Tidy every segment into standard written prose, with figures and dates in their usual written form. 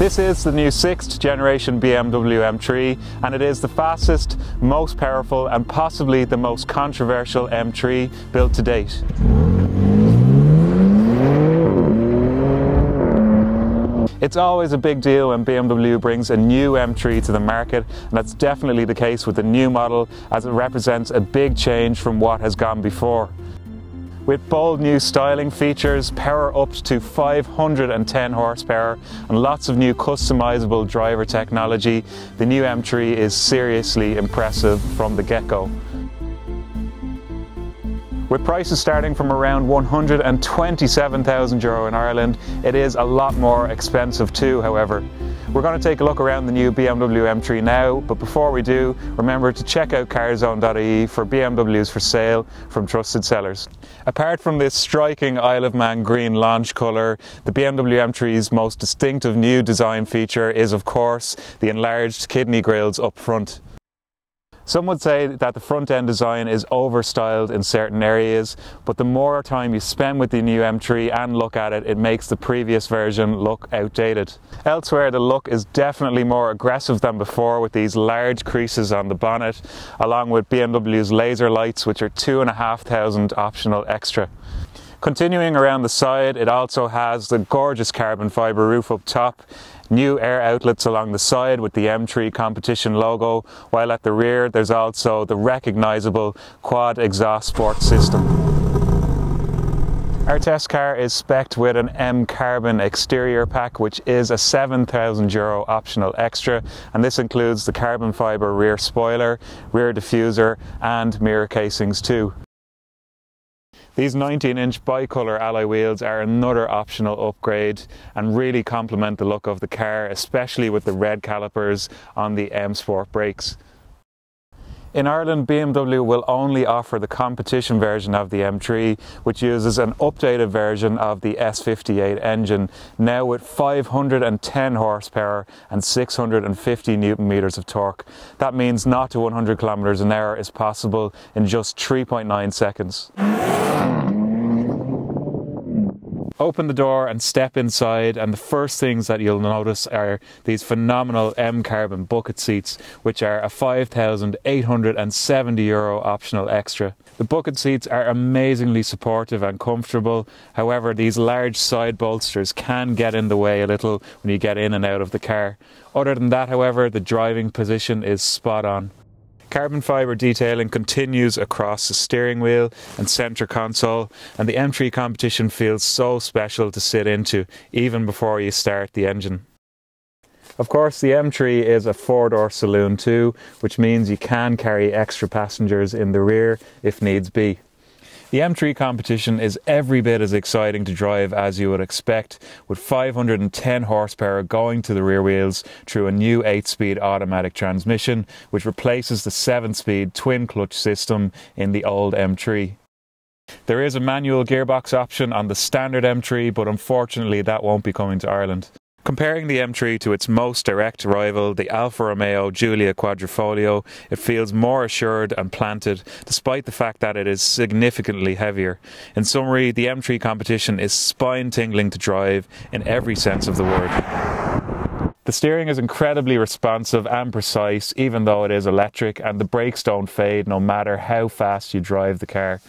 This is the new 6th generation BMW M3, and it is the fastest, most powerful and possibly the most controversial M3 built to date. It's always a big deal when BMW brings a new M3 to the market, and that's definitely the case with the new model, as it represents a big change from what has gone before. With bold new styling features, power up to 510 horsepower and lots of new customizable driver technology, the new M3 is seriously impressive from the get-go. With prices starting from around €127,000 in Ireland, it is a lot more expensive too, however. We're going to take a look around the new BMW M3 now, but before we do, remember to check out Carzone.ie for BMWs for sale from trusted sellers. Apart from this striking Isle of Man green launch colour, the BMW M3's most distinctive new design feature is, of course, the enlarged kidney grilles up front. Some would say that the front end design is overstyled in certain areas, but the more time you spend with the new M3 and look at it, it makes the previous version look outdated. Elsewhere, the look is definitely more aggressive than before, with these large creases on the bonnet, along with BMW's laser lights, which are €2,500 optional extra. Continuing around the side, it also has the gorgeous carbon fibre roof up top, new air outlets along the side with the M3 Competition logo, while at the rear there's also the recognisable quad exhaust sport system. Our test car is spec'd with an M Carbon exterior pack, which is a €7,000 optional extra, and this includes the carbon fibre rear spoiler, rear diffuser and mirror casings too. These 19-inch bicolour alloy wheels are another optional upgrade and really complement the look of the car, especially with the red calipers on the M Sport brakes. In Ireland, BMW will only offer the competition version of the M3, which uses an updated version of the S58 engine, now with 510 horsepower and 650 Nm of torque. That means 0 to 100 km an hour is possible in just 3.9 seconds. Open the door and step inside, and the first things that you'll notice are these phenomenal M Carbon bucket seats, which are a €5,870 optional extra. The bucket seats are amazingly supportive and comfortable. However, these large side bolsters can get in the way a little when you get in and out of the car. Other than that, however, the driving position is spot on. Carbon fibre detailing continues across the steering wheel and centre console, and the M3 Competition feels so special to sit into even before you start the engine. Of course, the M3 is a four-door saloon too, which means you can carry extra passengers in the rear if needs be. The M3 Competition is every bit as exciting to drive as you would expect, with 510 horsepower going to the rear wheels through a new 8-speed automatic transmission, which replaces the 7-speed twin-clutch system in the old M3. There is a manual gearbox option on the standard M3, but unfortunately that won't be coming to Ireland. Comparing the M3 to its most direct rival, the Alfa Romeo Giulia Quadrifoglio, it feels more assured and planted, despite the fact that it is significantly heavier. In summary, the M3 Competition is spine-tingling to drive in every sense of the word. The steering is incredibly responsive and precise, even though it is electric, and the brakes don't fade no matter how fast you drive the car.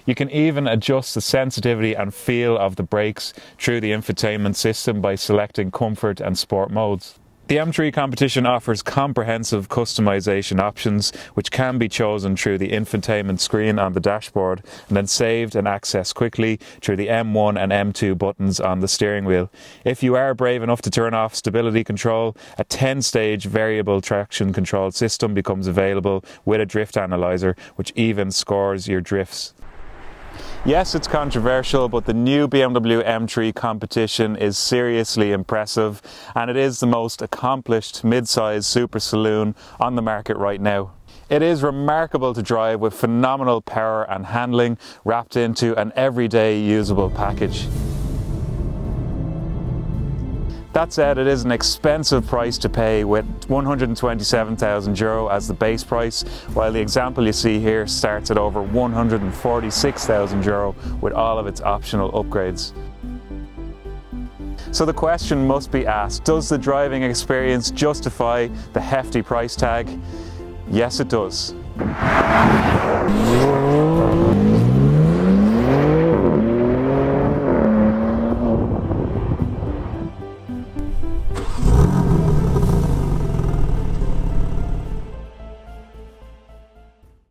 You can even adjust the sensitivity and feel of the brakes through the infotainment system by selecting comfort and sport modes. The M3 Competition offers comprehensive customization options, which can be chosen through the infotainment screen on the dashboard and then saved and accessed quickly through the M1 and M2 buttons on the steering wheel. If you are brave enough to turn off stability control, a 10-stage variable traction control system becomes available with a drift analyzer, which even scores your drifts. Yes, it's controversial, but the new BMW M3 Competition is seriously impressive, and it is the most accomplished mid-size super saloon on the market right now. It is remarkable to drive, with phenomenal power and handling wrapped into an everyday usable package. That said, it is an expensive price to pay, with €127,000 as the base price, while the example you see here starts at over €146,000 with all of its optional upgrades. So the question must be asked, does the driving experience justify the hefty price tag? Yes, it does.